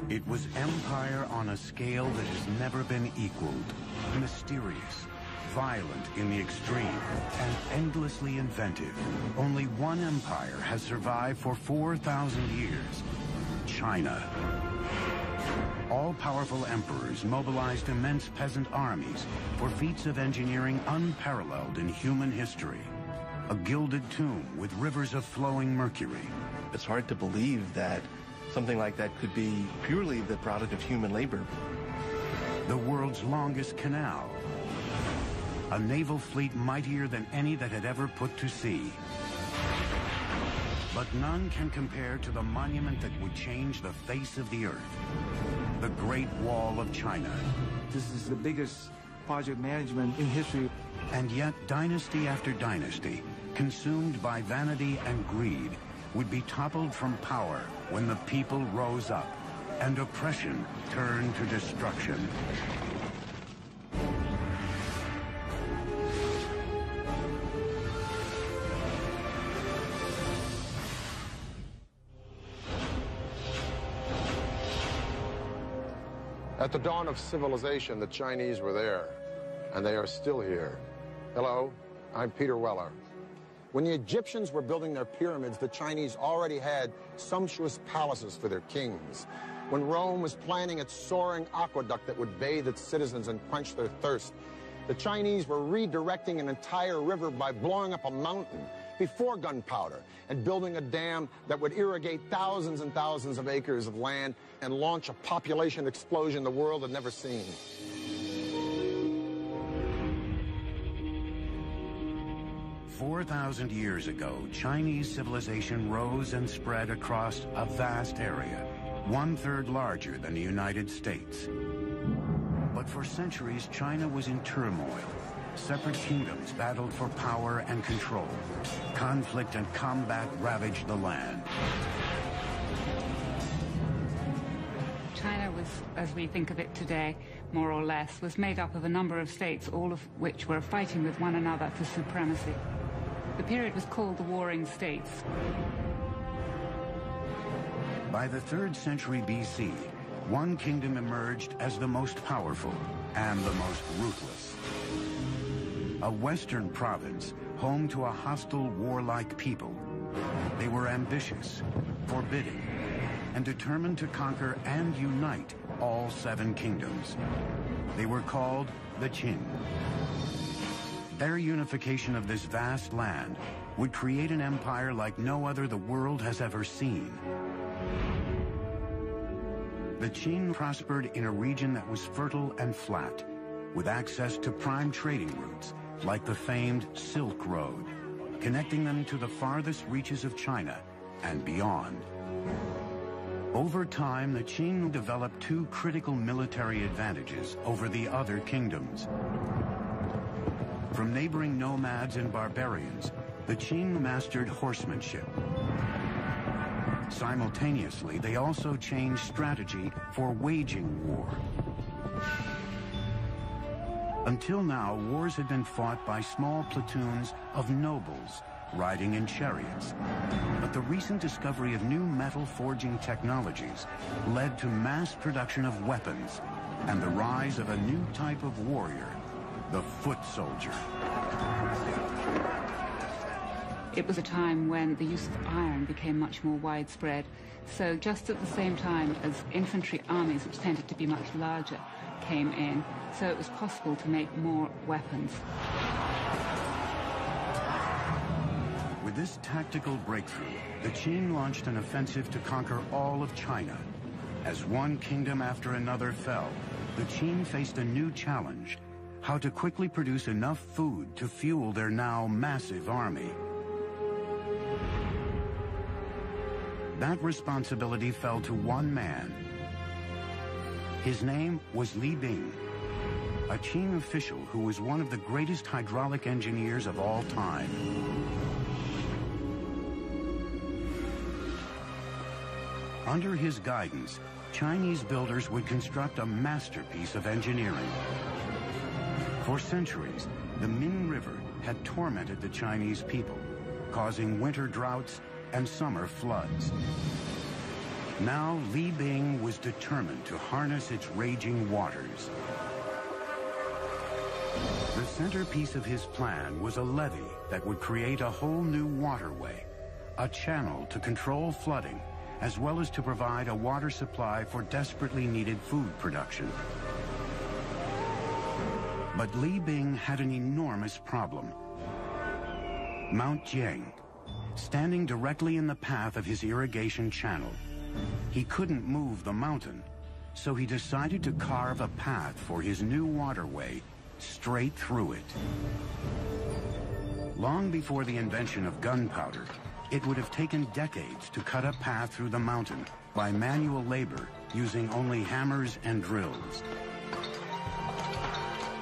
It was empire on a scale that has never been equaled. Mysterious, violent in the extreme, and endlessly inventive. Only one empire has survived for 4,000 years: China. All-powerful emperors mobilized immense peasant armies for feats of engineering unparalleled in human history. A gilded tomb with rivers of flowing mercury. It's hard to believe that something like that could be purely the product of human labor. The world's longest canal. A naval fleet mightier than any that had ever put to sea. But none can compare to the monument that would change the face of the earth. The Great Wall of China. This is the biggest project management in history. And yet, dynasty after dynasty, consumed by vanity and greed, would be toppled from power when the people rose up and oppression turned to destruction. At the dawn of civilization, the Chinese were there, and they are still here. Hello, I'm Peter Weller. When the Egyptians were building their pyramids, the Chinese already had sumptuous palaces for their kings. When Rome was planning its soaring aqueduct that would bathe its citizens and quench their thirst, the Chinese were redirecting an entire river by blowing up a mountain before gunpowder and building a dam that would irrigate thousands and thousands of acres of land and launch a population explosion the world had never seen. 4,000 years ago, Chinese civilization rose and spread across a vast area, 1/3 larger than the United States. But for centuries, China was in turmoil. Separate kingdoms battled for power and control. Conflict and combat ravaged the land. China was, as we think of it today, more or less, was made up of a number of states, all of which were fighting with one another for supremacy. The period was called the Warring States. By the 3rd century BC, one kingdom emerged as the most powerful and the most ruthless. A western province home to a hostile, warlike people. They were ambitious, forbidding, and determined to conquer and unite all 7 kingdoms. They were called the Qin. Their unification of this vast land would create an empire like no other the world has ever seen. The Qin prospered in a region that was fertile and flat, with access to prime trading routes like the famed Silk Road, connecting them to the farthest reaches of China and beyond. Over time, the Qin developed 2 critical military advantages over the other kingdoms. From neighboring nomads and barbarians, the Qin mastered horsemanship. Simultaneously, they also changed strategy for waging war. Until now, wars had been fought by small platoons of nobles riding in chariots. But the recent discovery of new metal forging technologies led to mass production of weapons and the rise of a new type of warrior, the foot soldier. It was a time when the use of iron became much more widespread. So just at the same time as infantry armies, which tended to be much larger, came in, so it was possible to make more weapons. With this tactical breakthrough, the Qin launched an offensive to conquer all of China. As one kingdom after another fell, the Qin faced a new challenge: how to quickly produce enough food to fuel their now massive army. That responsibility fell to one man. His name was Li Bing, a Qin official who was one of the greatest hydraulic engineers of all time. Under his guidance, Chinese builders would construct a masterpiece of engineering. For centuries, the Min River had tormented the Chinese people, causing winter droughts and summer floods. Now Li Bing was determined to harness its raging waters. The centerpiece of his plan was a levee that would create a whole new waterway, a channel to control flooding, as well as to provide a water supply for desperately needed food production. But Li Bing had an enormous problem. Mount Jiang, standing directly in the path of his irrigation channel. He couldn't move the mountain, so he decided to carve a path for his new waterway straight through it. Long before the invention of gunpowder, it would have taken decades to cut a path through the mountain by manual labor using only hammers and drills.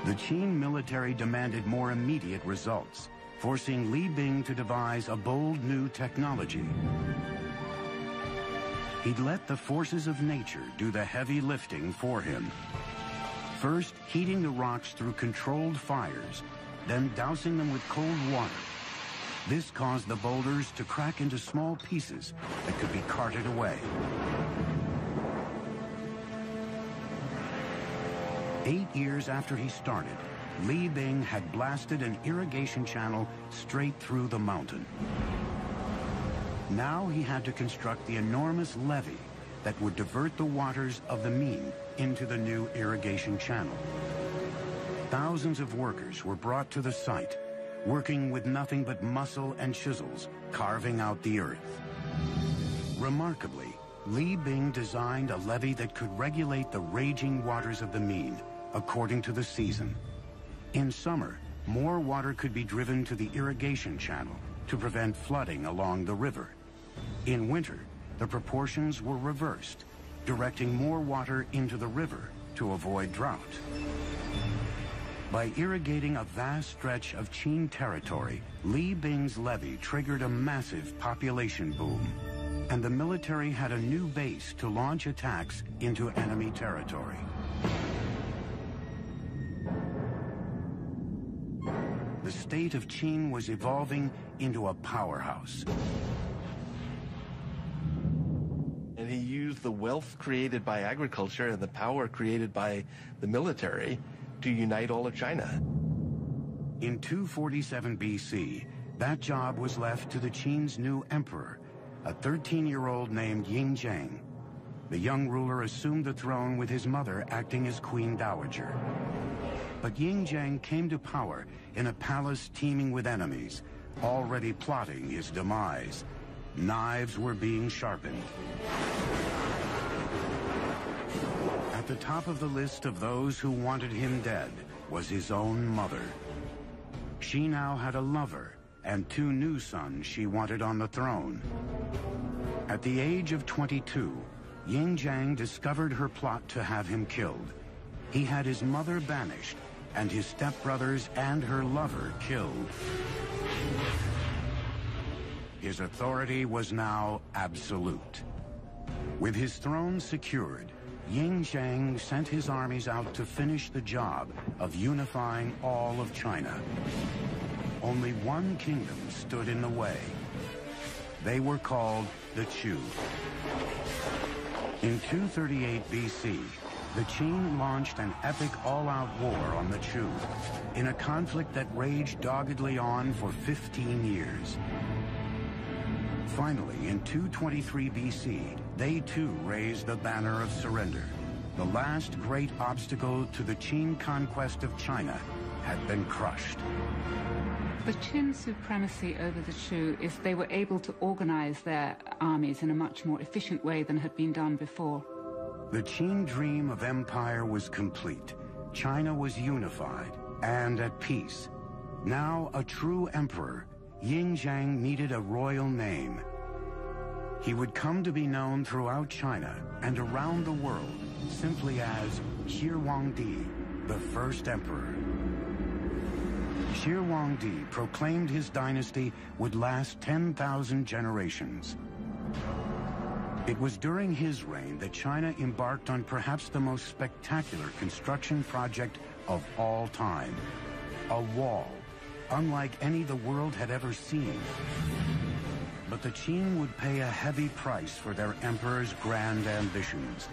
The Qin military demanded more immediate results, forcing Li Bing to devise a bold new technology. He'd let the forces of nature do the heavy lifting for him. First, heating the rocks through controlled fires, then dousing them with cold water. This caused the boulders to crack into small pieces that could be carted away. 8 years after he started, Li Bing had blasted an irrigation channel straight through the mountain. Now he had to construct the enormous levee that would divert the waters of the Min into the new irrigation channel. Thousands of workers were brought to the site, working with nothing but muscle and chisels, carving out the earth. Remarkably, Li Bing designed a levee that could regulate the raging waters of the Min according to the season. In summer, more water could be driven to the irrigation channel to prevent flooding along the river. In winter, the proportions were reversed, directing more water into the river to avoid drought. By irrigating a vast stretch of Qin territory, Li Bing's levee triggered a massive population boom, and the military had a new base to launch attacks into enemy territory. The state of Qin was evolving into a powerhouse. And he used the wealth created by agriculture and the power created by the military to unite all of China. In 247 BC, that job was left to the Qin's new emperor, a 13-year-old named Yingjiang. The young ruler assumed the throne with his mother acting as queen dowager. But Yingjiang came to power in a palace teeming with enemies, already plotting his demise. Knives were being sharpened. At the top of the list of those who wanted him dead was his own mother. She now had a lover and 2 new sons she wanted on the throne. At the age of 22, Yingjiang discovered her plot to have him killed. He had his mother banished and his stepbrothers and her lover killed. His authority was now absolute. With his throne secured, Yingjiang sent his armies out to finish the job of unifying all of China. Only one kingdom stood in the way. They were called the Chu. In 238 BC, the Qin launched an epic all-out war on the Chu, in a conflict that raged doggedly on for 15 years. Finally, in 223 BC, they too raised the banner of surrender. The last great obstacle to the Qin conquest of China had been crushed. The Qin supremacy over the Chu is they were able to organize their armies in a much more efficient way than had been done before. The Qin dream of empire was complete. China was unified and at peace. Now a true emperor, Yingjiang needed a royal name. He would come to be known throughout China and around the world simply as Shi Huangdi, the first emperor. Shi Huangdi proclaimed his dynasty would last 10,000 generations. It was during his reign that China embarked on perhaps the most spectacular construction project of all time. A wall, unlike any the world had ever seen. But the Qing would pay a heavy price for their emperor's grand ambitions,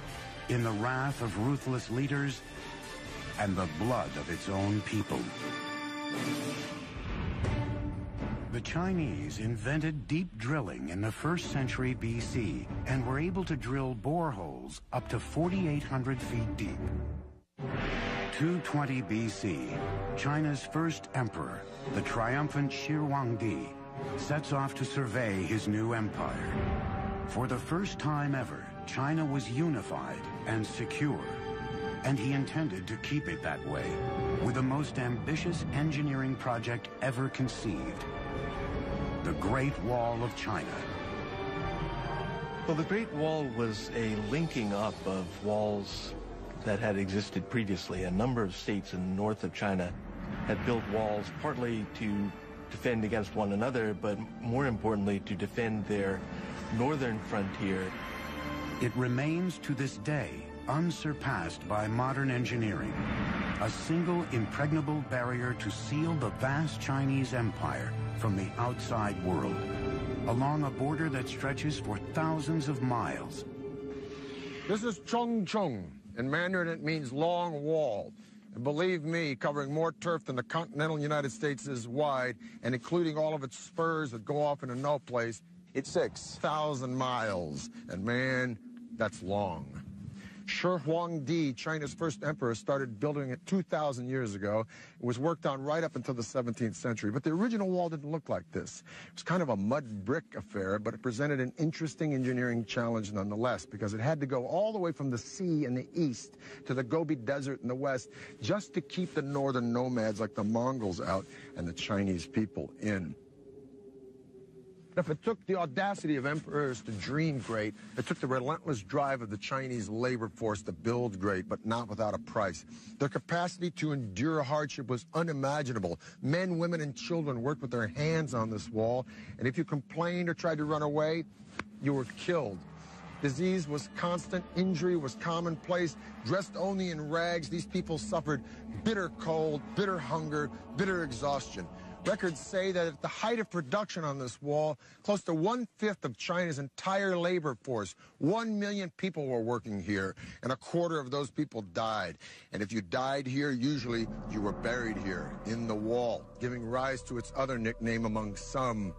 in the wrath of ruthless leaders and the blood of its own people. The Chinese invented deep drilling in the 1st century BC and were able to drill boreholes up to 4,800 feet deep. 220 BC, China's first emperor, the triumphant Shi Huangdi, sets off to survey his new empire. For the first time ever, China was unified and secure, and he intended to keep it that way, with the most ambitious engineering project ever conceived, the Great Wall of China. Well, the Great Wall was a linking up of walls that had existed previously. A number of states in the north of China had built walls partly to defend against one another, but more importantly, to defend their northern frontier. It remains to this day unsurpassed by modern engineering, a single impregnable barrier to seal the vast Chinese empire from the outside world, along a border that stretches for thousands of miles. This is Chongcheng. In Mandarin, it means long wall. And believe me, covering more turf than the continental United States is wide, and including all of its spurs that go off into no place, it's 6,000 miles. And man, that's long. Shi Huangdi, China's first emperor, started building it 2,000 years ago. It was worked on right up until the 17th century. But the original wall didn't look like this. It was kind of a mud brick affair, but it presented an interesting engineering challenge nonetheless, because it had to go all the way from the sea in the east to the Gobi Desert in the west, just to keep the northern nomads like the Mongols out and the Chinese people in. If it took the audacity of emperors to dream great, it took the relentless drive of the Chinese labor force to build great, but not without a price. Their capacity to endure hardship was unimaginable. Men, women, and children worked with their hands on this wall, and if you complained or tried to run away, you were killed. Disease was constant, injury was commonplace. Dressed only in rags, these people suffered bitter cold, bitter hunger, bitter exhaustion. Records say that at the height of production on this wall, close to 1/5 of China's entire labor force, 1 million people were working here, and 1/4 of those people died. And if you died here, usually you were buried here, in the wall, giving rise to its other nickname among some,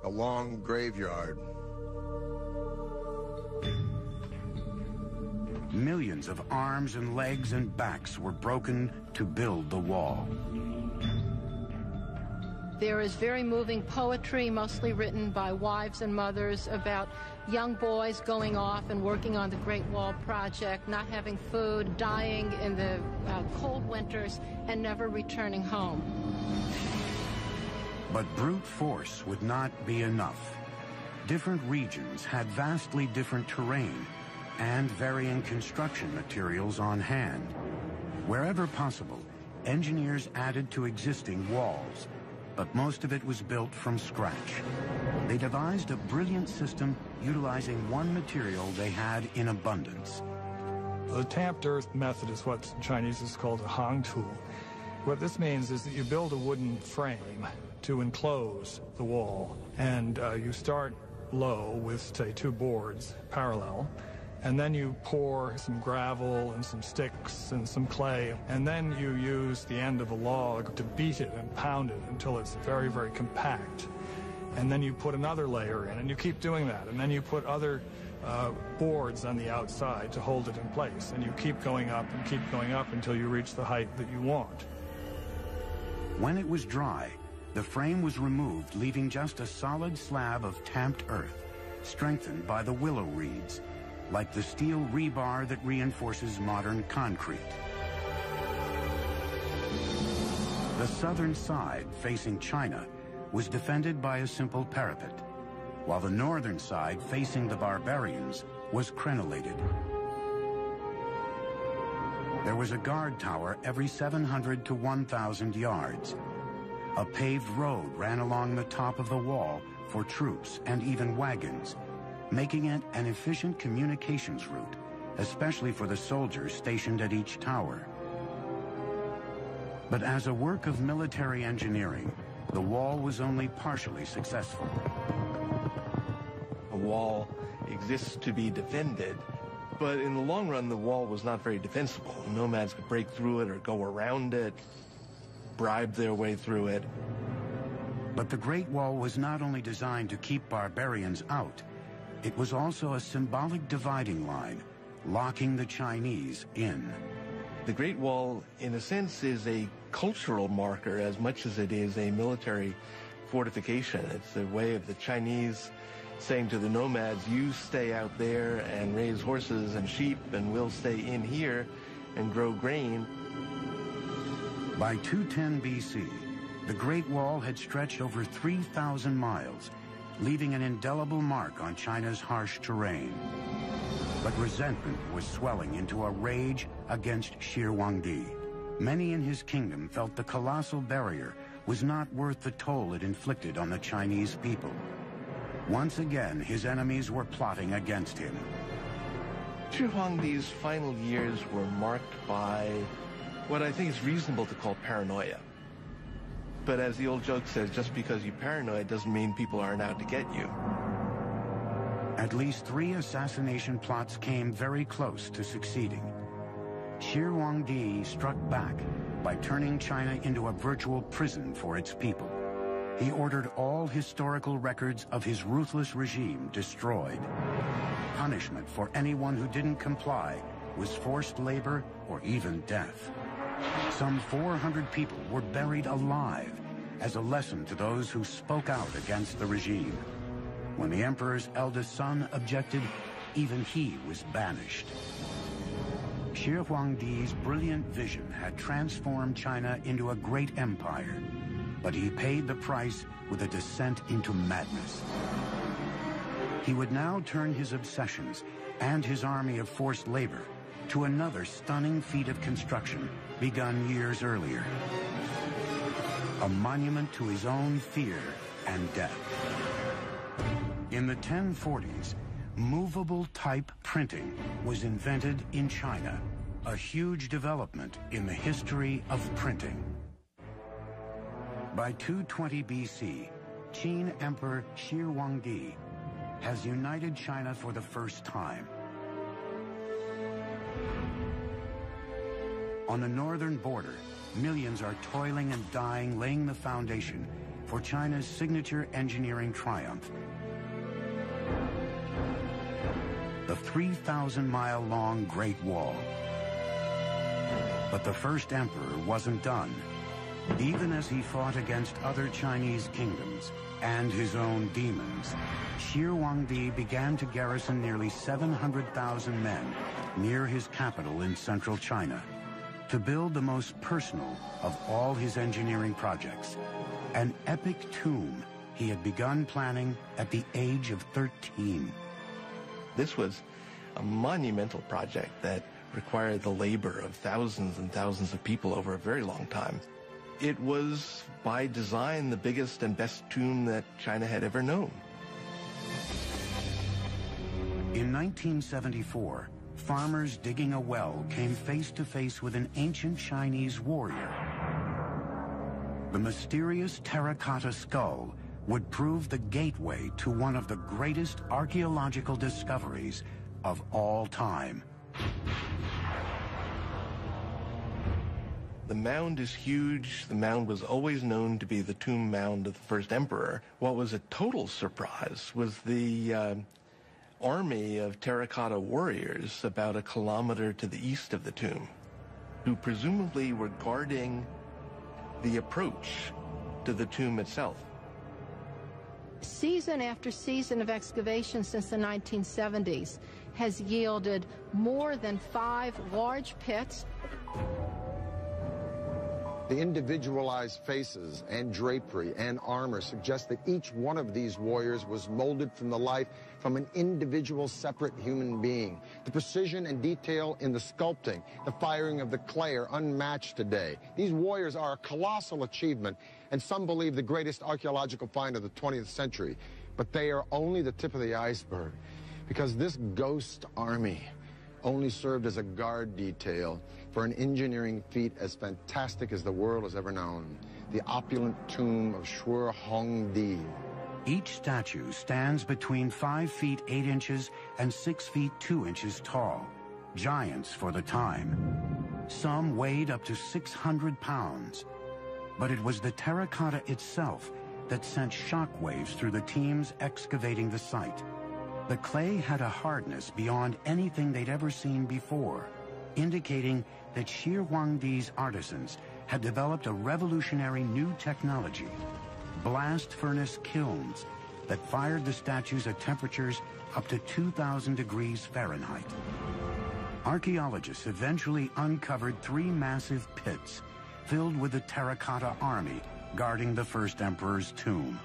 the Long Graveyard. Millions of arms and legs and backs were broken to build the wall. There is very moving poetry, mostly written by wives and mothers, about young boys going off and working on the Great Wall Project, not having food, dying in the cold winters, and never returning home. But brute force would not be enough. Different regions had vastly different terrain and varying construction materials on hand. Wherever possible, engineers added to existing walls, but most of it was built from scratch. They devised a brilliant system utilizing one material they had in abundance. The tamped earth method is what Chinese is called a hangtu. What this means is that you build a wooden frame to enclose the wall, and you start low with, say, 2 boards parallel, and then you pour some gravel and some sticks and some clay, and then you use the end of a log to beat it and pound it until it's very, very compact. And then you put another layer in, and you keep doing that, and then you put other boards on the outside to hold it in place, and you keep going up and keep going up until you reach the height that you want. When it was dry, the frame was removed, leaving just a solid slab of tamped earth, strengthened by the willow reeds, like the steel rebar that reinforces modern concrete. The southern side, facing China, was defended by a simple parapet, while the northern side, facing the barbarians, was crenellated. There was a guard tower every 700 to 1,000 yards. A paved road ran along the top of the wall for troops and even wagons, making it an efficient communications route, especially for the soldiers stationed at each tower. But as a work of military engineering, the wall was only partially successful. wall exists to be defended. But in the long run, the wall was not very defensible. Nomads could break through it or go around it, bribe their way through it. But the Great Wall was not only designed to keep barbarians out, it was also a symbolic dividing line, locking the Chinese in. The Great Wall, in a sense, is a cultural marker as much as it is a military fortification. It's the way of the Chinese saying to the nomads, you stay out there and raise horses and sheep, and we'll stay in here and grow grain. By 210 BC, the Great Wall had stretched over 3,000 miles, leaving an indelible mark on China's harsh terrain. But resentment was swelling into a rage against Shi Huangdi. Many in his kingdom felt the colossal barrier was not worth the toll it inflicted on the Chinese people. Once again, his enemies were plotting against him. Shi Huangdi's final years were marked by what I think is reasonable to call paranoia. But as the old joke says, just because you're paranoid doesn't mean people aren't out to get you. At least 3 assassination plots came very close to succeeding. Shi Huangdi struck back by turning China into a virtual prison for its people. He ordered all historical records of his ruthless regime destroyed. Punishment for anyone who didn't comply was forced labor or even death. Some 400 people were buried alive as a lesson to those who spoke out against the regime. When the emperor's eldest son objected, even he was banished. Shi Huangdi's brilliant vision had transformed China into a great empire, but he paid the price with a descent into madness. He would now turn his obsessions and his army of forced labor to another stunning feat of construction begun years earlier. A monument to his own fear and death. In the 1040s, movable type printing was invented in China, a huge development in the history of printing. By 220 BC, Qin Emperor Shi Huangdi has united China for the first time. On the northern border, millions are toiling and dying, laying the foundation for China's signature engineering triumph. The 3,000-mile-long Great Wall. But the first emperor wasn't done. Even as he fought against other Chinese kingdoms and his own demons, Shi Huangdi began to garrison nearly 700,000 men near his capital in central China to build the most personal of all his engineering projects, an epic tomb he had begun planning at the age of 13. This was a monumental project that required the labor of thousands and thousands of people over a very long time. It was, by design, the biggest and best tomb that China had ever known. In 1974, farmers digging a well came face to face with an ancient Chinese warrior. The mysterious terracotta skull would prove the gateway to one of the greatest archaeological discoveries of all time. The mound is huge. The mound was always known to be the tomb mound of the first emperor. What was a total surprise was the army of terracotta warriors about a kilometer to the east of the tomb, who presumably were guarding the approach to the tomb itself. Season after season of excavation since the 1970s has yielded more than 5 large pits. The individualized faces and drapery and armor suggest that each one of these warriors was molded from the life from an individual separate human being. The precision and detail in the sculpting, the firing of the clay are unmatched today. These warriors are a colossal achievement, and some believe the greatest archaeological find of the 20th century. But they are only the tip of the iceberg, because this ghost army only served as a guard detail for an engineering feat as fantastic as the world has ever known, the opulent tomb of Shi Huangdi. Each statue stands between 5 feet 8 inches and 6 feet 2 inches tall, giants for the time. Some weighed up to 600 pounds. But it was the terracotta itself that sent shockwaves through the teams excavating the site. The clay had a hardness beyond anything they'd ever seen before, indicating that Shi Huangdi's artisans had developed a revolutionary new technology, blast furnace kilns that fired the statues at temperatures up to 2,000 degrees Fahrenheit. Archaeologists eventually uncovered 3 massive pits filled with the terracotta army guarding the first emperor's tomb.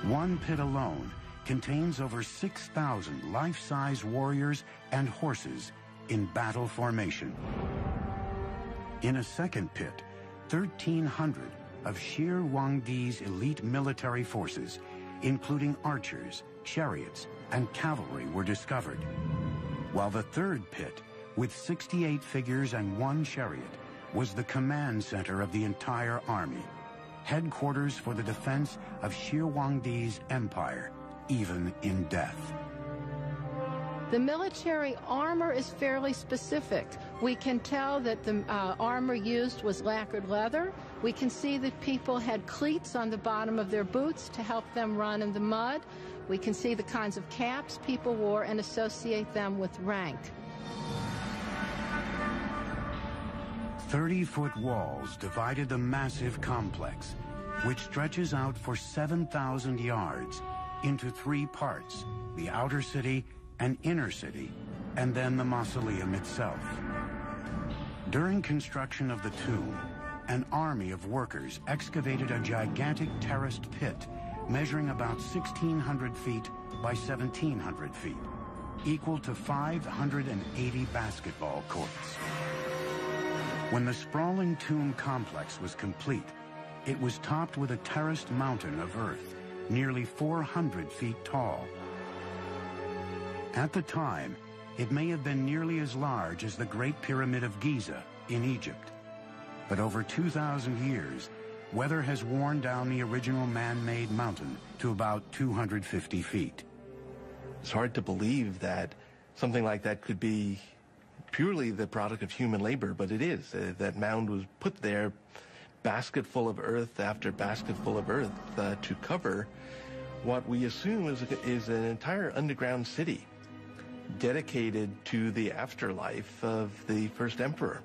One pit alone contains over 6,000 life-size warriors and horses in battle formation. In a second pit, 1,300 of Shi Huangdi's elite military forces, including archers, chariots, and cavalry, were discovered. While the third pit, with 68 figures and 1 chariot, was the command center of the entire army, headquarters for the defense of Shi Huangdi's empire, even in death. The military armor is fairly specific. We can tell that the armor used was lacquered leather. We can see that people had cleats on the bottom of their boots to help them run in the mud. We can see the kinds of caps people wore and associate them with rank. 30-foot walls divided the massive complex, which stretches out for 7,000 yards, into 3 parts, the outer city and inner city, and then the mausoleum itself. During construction of the tomb, an army of workers excavated a gigantic terraced pit measuring about 1,600 feet by 1,700 feet, equal to 580 basketball courts. When the sprawling tomb complex was complete, it was topped with a terraced mountain of earth, nearly 400 feet tall. At the time, it may have been nearly as large as the Great Pyramid of Giza in Egypt. But over 2,000 years, weather has worn down the original man-made mountain to about 250 feet. It's hard to believe that something like that could be purely the product of human labor, but it is. That mound was put there, basket full of earth after basket full of earth, to cover what we assume is an entire underground city dedicated to the afterlife of the first emperor.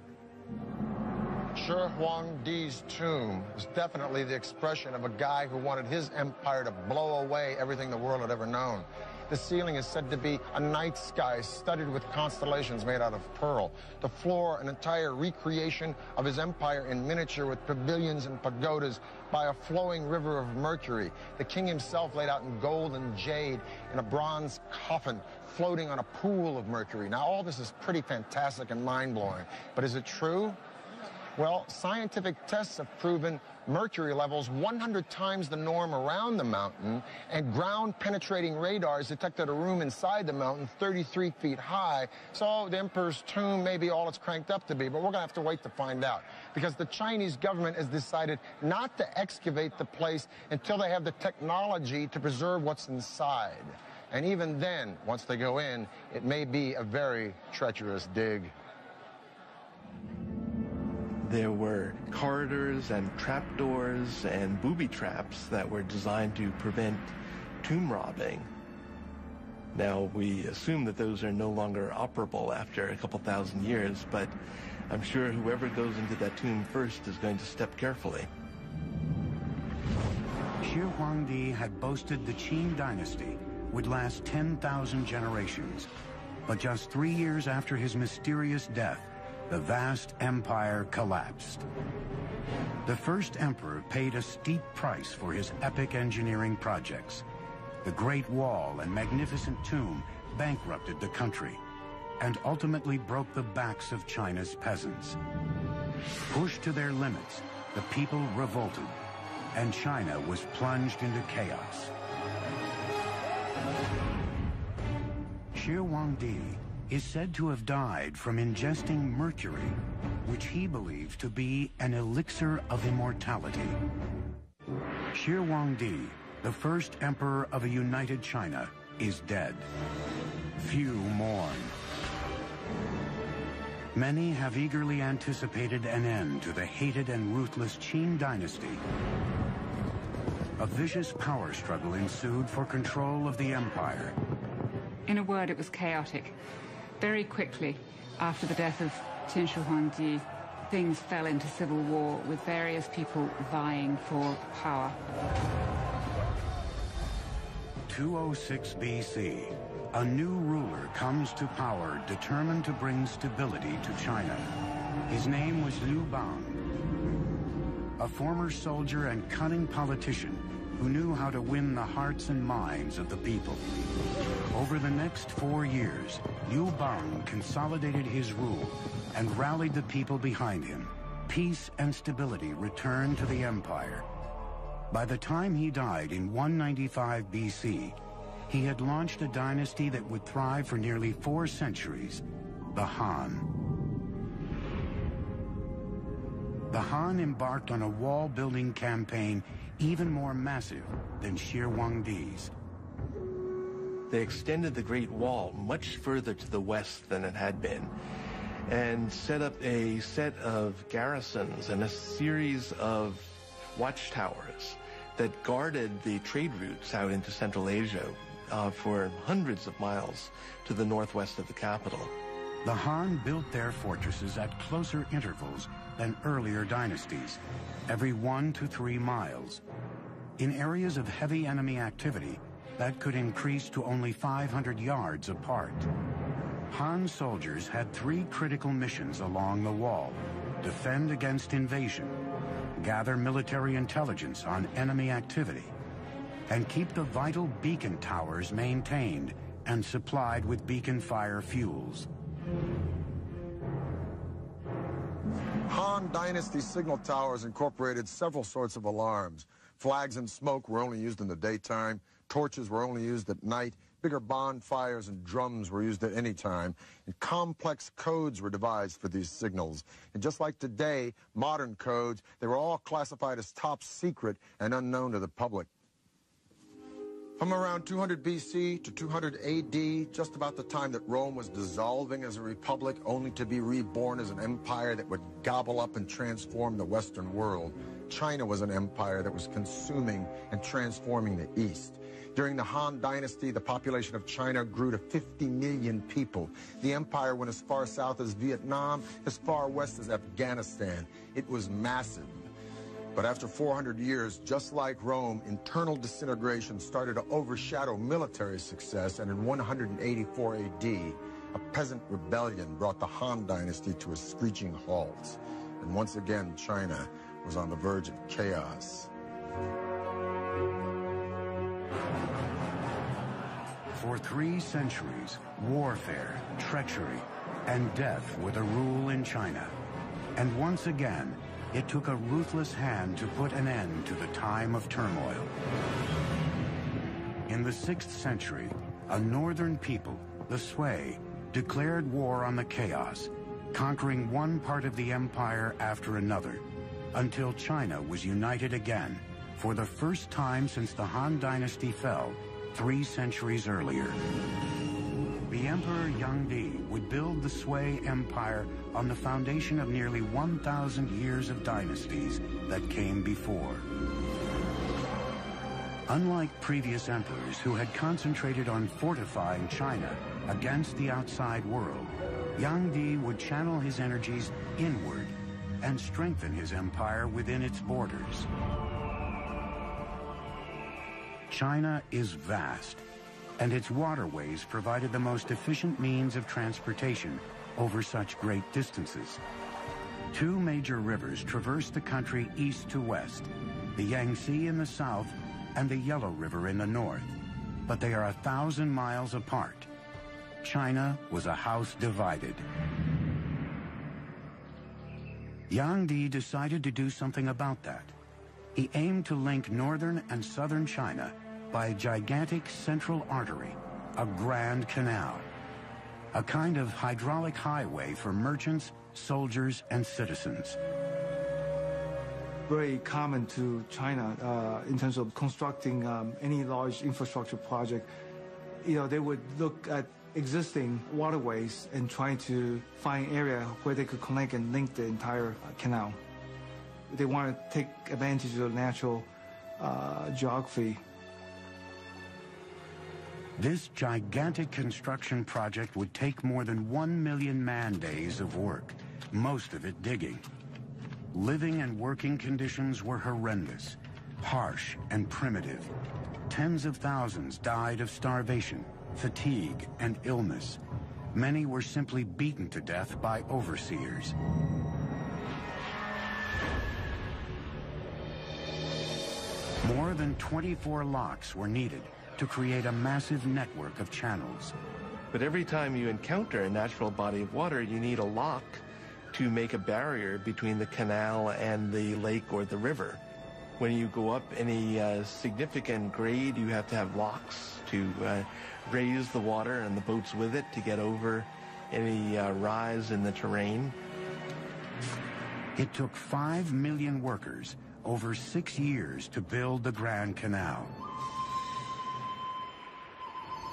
Shi Huangdi's tomb was definitely the expression of a guy who wanted his empire to blow away everything the world had ever known. The ceiling is said to be a night sky studded with constellations made out of pearl. The floor, an entire recreation of his empire in miniature with pavilions and pagodas by a flowing river of mercury. The king himself laid out in gold and jade in a bronze coffin floating on a pool of mercury. Now, all this is pretty fantastic and mind-blowing. But is it true? Well, scientific tests have proven mercury levels 100 times the norm around the mountain, and ground-penetrating radars detected a room inside the mountain 33 feet high. So the emperor's tomb may be all it's cranked up to be, but we're going to have to wait to find out, because the Chinese government has decided not to excavate the place until they have the technology to preserve what's inside. And even then, once they go in, it may be a very treacherous dig. There were corridors and trapdoors and booby traps that were designed to prevent tomb robbing. Now, we assume that those are no longer operable after a couple thousand years, but I'm sure whoever goes into that tomb first is going to step carefully. Shi Huangdi had boasted the Qin dynasty would last 10,000 generations, but just 3 years after his mysterious death, the vast empire collapsed. The first emperor paid a steep price for his epic engineering projects. The Great Wall and magnificent tomb bankrupted the country and ultimately broke the backs of China's peasants. Pushed to their limits, the people revolted, and China was plunged into chaos. Shi Huangdi is said to have died from ingesting mercury, which he believed to be an elixir of immortality. Shi Huangdi The first emperor of a united China is dead. Few mourn. Many have eagerly anticipated an end to the hated and ruthless Qin dynasty. A vicious power struggle ensued for control of the empire. In a word, it was chaotic. Very quickly, after the death of Qin Shi Huangdi, things fell into civil war with various people vying for power. 206 BC, a new ruler comes to power determined to bring stability to China. His name was Liu Bang, a former soldier and cunning politician who knew how to win the hearts and minds of the people. Over the next 4 years, Liu Bang consolidated his rule and rallied the people behind him. Peace and stability returned to the empire. By the time he died in 195 BC, he had launched a dynasty that would thrive for nearly 4 centuries, the Han. The Han embarked on a wall-building campaign even more massive than Shi Huangdi's. They extended the Great Wall much further to the west than it had been, and set up a set of garrisons and a series of watchtowers that guarded the trade routes out into Central Asia for hundreds of miles to the northwest of the capital. The Han built their fortresses at closer intervals than earlier dynasties, every 1 to 3 miles. In areas of heavy enemy activity, that could increase to only 500 yards apart. Han soldiers had 3 critical missions along the wall: defend against invasion, gather military intelligence on enemy activity, and keep the vital beacon towers maintained and supplied with beacon fire fuels. Han Dynasty signal towers incorporated several sorts of alarms. Flags and smoke were only used in the daytime. Torches were only used at night. Bigger bonfires and drums were used at any time. And complex codes were devised for these signals. And just like today, modern codes, they were all classified as top secret and unknown to the public. From around 200 BC to 200 AD, just about the time that Rome was dissolving as a republic, only to be reborn as an empire that would gobble up and transform the Western world, China was an empire that was consuming and transforming the East. During the Han Dynasty, the population of China grew to 50 million people. The empire went as far south as Vietnam, as far west as Afghanistan. It was massive. But after 400 years, just like Rome, internal disintegration started to overshadow military success, and in 184 AD, a peasant rebellion brought the Han Dynasty to a screeching halt. And once again, China was on the verge of chaos. For 3 centuries, warfare, treachery, and death were the rule in China. And once again, it took a ruthless hand to put an end to the time of turmoil. In the 6th century, a northern people, the Sui, declared war on the chaos, conquering one part of the empire after another, until China was united again, for the first time since the Han Dynasty fell 3 centuries earlier. The Emperor Yangdi would build the Sui Empire on the foundation of nearly 1,000 years of dynasties that came before. Unlike previous emperors who had concentrated on fortifying China against the outside world, Yangdi would channel his energies inward and strengthen his empire within its borders. China is vast, and its waterways provided the most efficient means of transportation over such great distances. 2 major rivers traverse the country east to west, the Yangtze in the south and the Yellow River in the north, but they are 1,000 miles apart. China was a house divided. Yangdi decided to do something about that. He aimed to link northern and southern China by a gigantic central artery, a grand canal, a kind of hydraulic highway for merchants, soldiers, and citizens. very common to China in terms of constructing any large infrastructure project. They would look at existing waterways and trying to find area where they could connect and link the entire canal. They want to take advantage of natural geography. This gigantic construction project would take more than 1 million man-days of work, most of it digging. Living and working conditions were horrendous, harsh and primitive. Tens of thousands died of starvation, fatigue, and illness. Many were simply beaten to death by overseers. More than 24 locks were needed to create a massive network of channels. But every time you encounter a natural body of water, you need a lock to make a barrier between the canal and the lake or the river. When you go up any significant grade, you have to have locks to raise the water and the boats with it to get over any rise in the terrain. It took 5 million workers over 6 years to build the Grand Canal.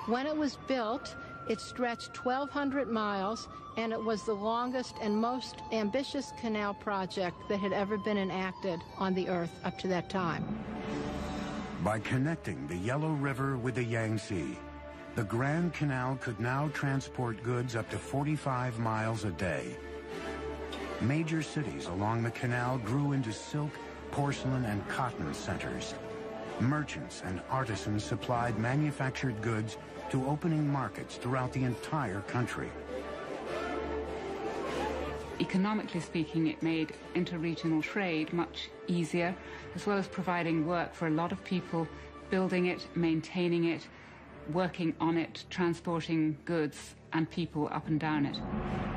When it was built, it stretched 1,200 miles, and it was the longest and most ambitious canal project that had ever been enacted on the Earth up to that time. By connecting the Yellow River with the Yangtze, the Grand Canal could now transport goods up to 45 miles a day. Major cities along the canal grew into silk, porcelain, and cotton centers. Merchants and artisans supplied manufactured goods to opening markets throughout the entire country. Economically speaking, it made interregional trade much easier, as well as providing work for a lot of people building it, maintaining it, working on it, transporting goods and people up and down it.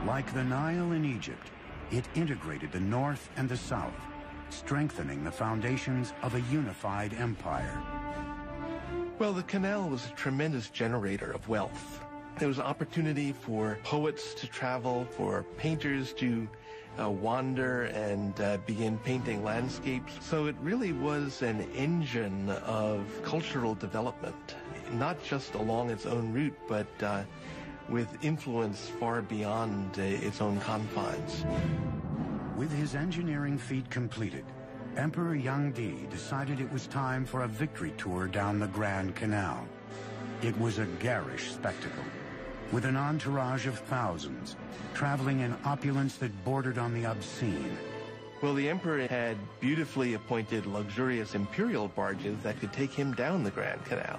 Like the Nile in Egypt, it integrated the North and the South, strengthening the foundations of a unified empire. Well, the canal was a tremendous generator of wealth. There was opportunity for poets to travel, for painters to wander and begin painting landscapes. So it really was an engine of cultural development, not just along its own route, but with influence far beyond its own confines. With his engineering feat completed, Emperor Yangdi decided it was time for a victory tour down the Grand Canal. It was a garish spectacle, with an entourage of thousands, traveling in opulence that bordered on the obscene. Well, the emperor had beautifully appointed luxurious imperial barges that could take him down the Grand Canal.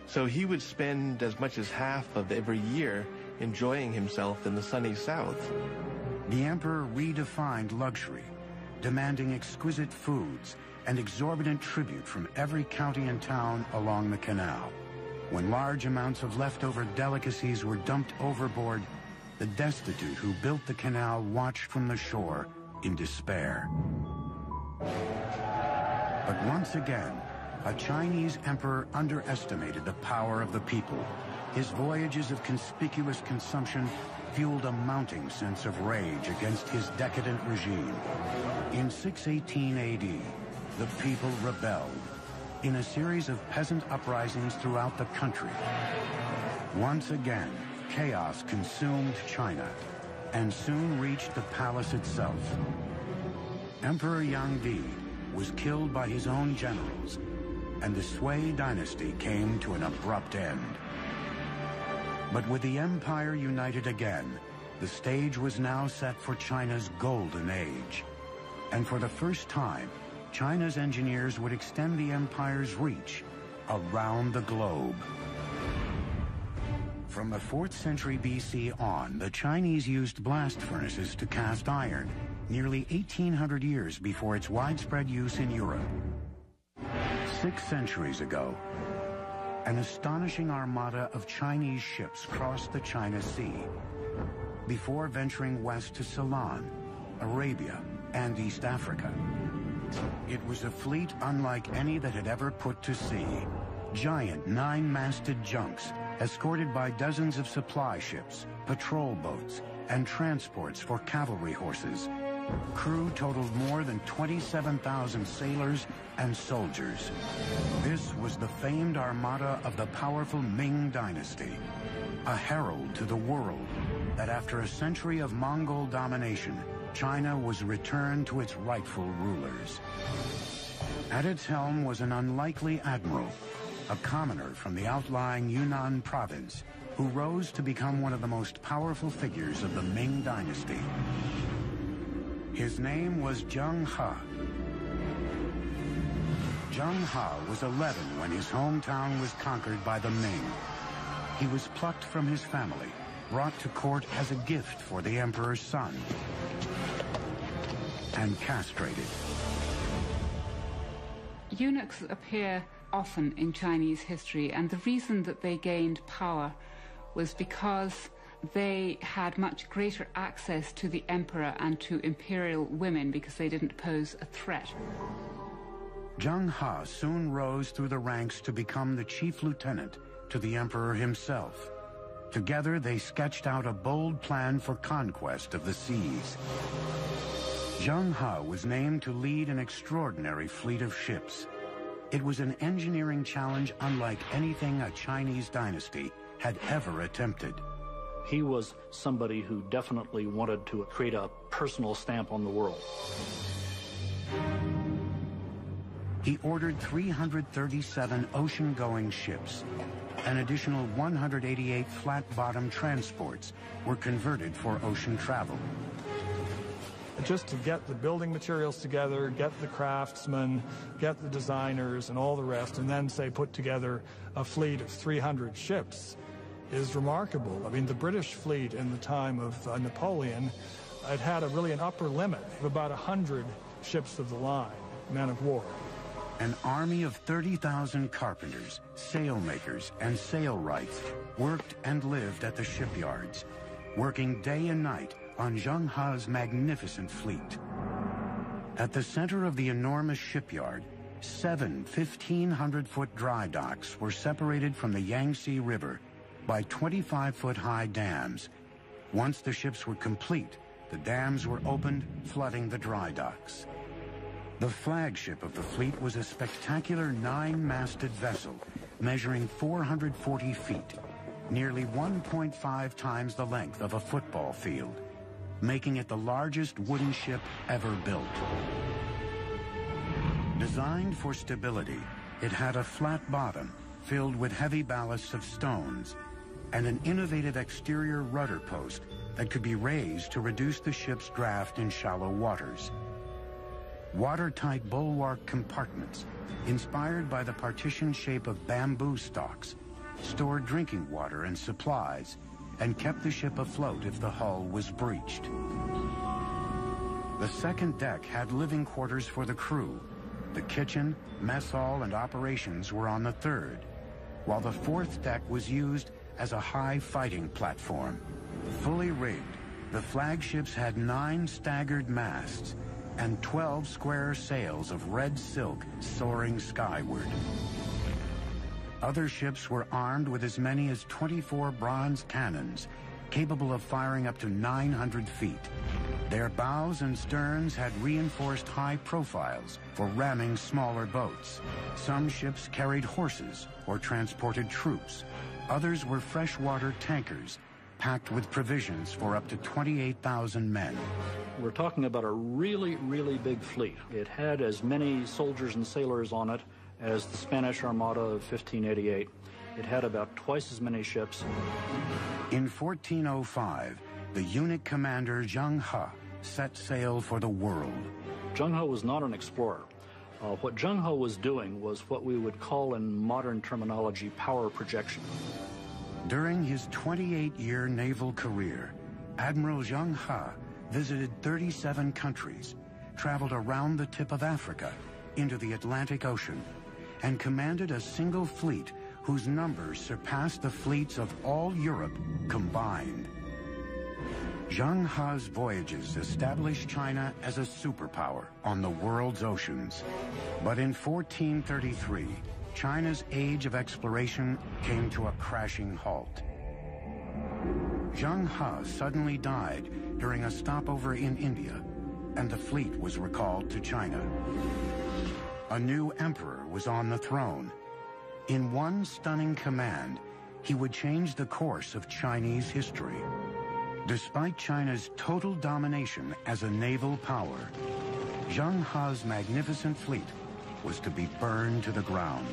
So he would spend as much as half of every year enjoying himself in the sunny south. The emperor redefined luxury, demanding exquisite foods and exorbitant tribute from every county and town along the canal. When large amounts of leftover delicacies were dumped overboard, the destitute who built the canal watched from the shore in despair. But once again, a Chinese emperor underestimated the power of the people. His voyages of conspicuous consumption fueled a mounting sense of rage against his decadent regime. In 618 AD, the people rebelled in a series of peasant uprisings throughout the country. Once again, chaos consumed China and soon reached the palace itself. Emperor Yangdi was killed by his own generals, and the Sui dynasty came to an abrupt end. But with the empire united again, the stage was now set for China's golden age. And for the first time, China's engineers would extend the empire's reach around the globe. From the 4th century BC on, the Chinese used blast furnaces to cast iron, nearly 1,800 years before its widespread use in Europe. 6 centuries ago, an astonishing armada of Chinese ships crossed the China Sea before venturing west to Ceylon, Arabia, and East Africa. It was a fleet unlike any that had ever put to sea. Giant 9-masted junks, escorted by dozens of supply ships, patrol boats, and transports for cavalry horses, Crew totaled more than 27,000 sailors and soldiers. This was the famed armada of the powerful Ming Dynasty, a herald to the world that after a century of Mongol domination, China was returned to its rightful rulers. At its helm was an unlikely admiral, a commoner from the outlying Yunnan province, who rose to become one of the most powerful figures of the Ming Dynasty. His name was Zheng He. Zheng He was 11 when his hometown was conquered by the Ming. He was plucked from his family, brought to court as a gift for the emperor's son, and castrated. Eunuchs appear often in Chinese history, and the reason that they gained power was because they had much greater access to the emperor and to imperial women because they didn't pose a threat. Zheng He soon rose through the ranks to become the chief lieutenant to the emperor himself. Together, they sketched out a bold plan for conquest of the seas. Zheng He was named to lead an extraordinary fleet of ships. It was an engineering challenge unlike anything a Chinese dynasty had ever attempted. He was somebody who definitely wanted to create a personal stamp on the world. He ordered 337 ocean-going ships. An additional 188 flat-bottom transports were converted for ocean travel. Just to get the building materials together, get the craftsmen, get the designers and all the rest, and then, say, put together a fleet of 300 ships is remarkable. I mean, the British fleet in the time of Napoleon, it had really an upper limit of about 100 ships of the line, men of war. An army of 30,000 carpenters, sailmakers, and sailwrights worked and lived at the shipyards, working day and night on Zheng He's magnificent fleet. At the center of the enormous shipyard, 7 1,500-foot dry docks were separated from the Yangtze River by 25-foot-high dams. Once the ships were complete, the dams were opened, flooding the dry docks. The flagship of the fleet was a spectacular 9-masted vessel measuring 440 feet, nearly 1.5 times the length of a football field, making it the largest wooden ship ever built. Designed for stability, it had a flat bottom filled with heavy ballasts of stones and an innovative exterior rudder post that could be raised to reduce the ship's draft in shallow waters. Watertight bulwark compartments, inspired by the partition shape of bamboo stalks, stored drinking water and supplies, and kept the ship afloat if the hull was breached. The second deck had living quarters for the crew. The kitchen, mess hall, and operations were on the third, while the fourth deck was used as a high fighting platform. Fully rigged, the flagships had 9 staggered masts and 12 square sails of red silk soaring skyward. Other ships were armed with as many as 24 bronze cannons, capable of firing up to 900 feet. Their bows and sterns had reinforced high profiles for ramming smaller boats. Some ships carried horses or transported troops. Others were freshwater tankers, packed with provisions for up to 28,000 men. We're talking about a really, really big fleet. It had as many soldiers and sailors on it as the Spanish Armada of 1588. It had about twice as many ships. In 1405, the eunuch commander Zheng He set sail for the world. Zheng He was not an explorer. What Zheng He was doing was what we would call in modern terminology power projection. During his 28-year naval career, Admiral Zheng He visited 37 countries, traveled around the tip of Africa into the Atlantic Ocean, and commanded a single fleet whose numbers surpassed the fleets of all Europe combined. Zheng He's voyages established China as a superpower on the world's oceans. But in 1433, China's age of exploration came to a crashing halt. Zheng He suddenly died during a stopover in India, and the fleet was recalled to China. A new emperor was on the throne. In one stunning command, he would change the course of Chinese history. Despite China's total domination as a naval power, Zheng He's magnificent fleet was to be burned to the ground.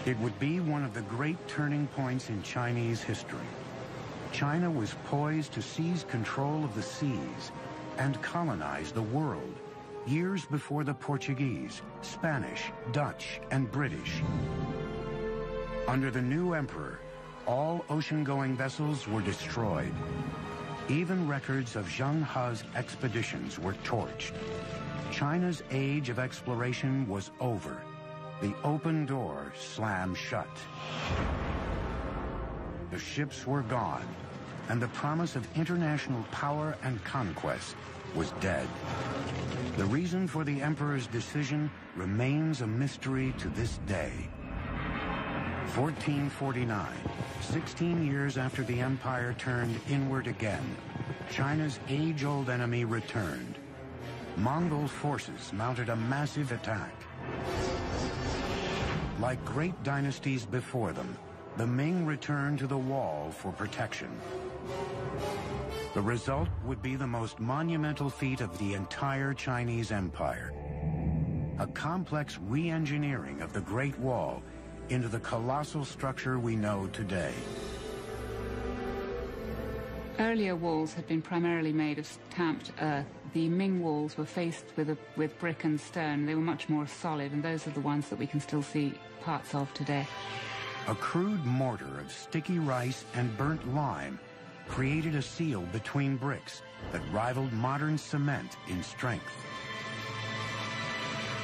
It would be one of the great turning points in Chinese history. China was poised to seize control of the seas and colonize the world years before the Portuguese, Spanish, Dutch, and British. Under the new emperor, all ocean-going vessels were destroyed. Even records of Zheng He's expeditions were torched. China's age of exploration was over. The open door slammed shut. The ships were gone, and the promise of international power and conquest was dead. The reason for the emperor's decision remains a mystery to this day. 1449, 16 years after the empire turned inward again, China's age-old enemy returned. Mongol forces mounted a massive attack. Like great dynasties before them, the Ming returned to the wall for protection. The result would be the most monumental feat of the entire Chinese Empire. A complex re-engineering of the Great Wall into the colossal structure we know today. Earlier walls had been primarily made of stamped earth. The Ming walls were faced with brick and stone. They were much more solid, and those are the ones that we can still see parts of today. A crude mortar of sticky rice and burnt lime created a seal between bricks that rivaled modern cement in strength.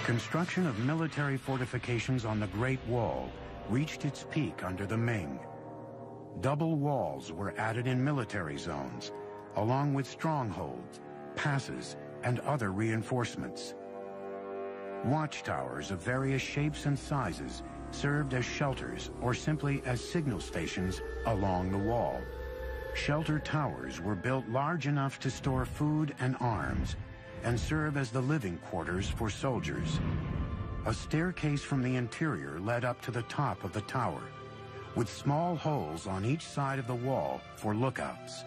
Construction of military fortifications on the Great Wall reached its peak under the Ming. Double walls were added in military zones, along with strongholds, passes, and other reinforcements. Watchtowers of various shapes and sizes served as shelters or simply as signal stations along the wall. Shelter towers were built large enough to store food and arms and serve as the living quarters for soldiers. A staircase from the interior led up to the top of the tower, with small holes on each side of the wall for lookouts.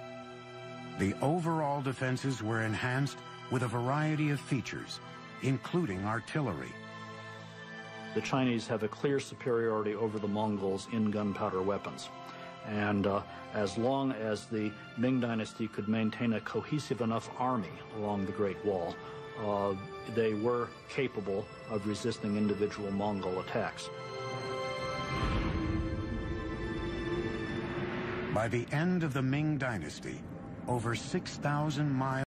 The overall defenses were enhanced with a variety of features, including artillery. The Chinese have a clear superiority over the Mongols in gunpowder weapons. And as long as the Ming Dynasty could maintain a cohesive enough army along the Great Wall, they were capable of resisting individual Mongol attacks. By the end of the Ming Dynasty, over 6,000 miles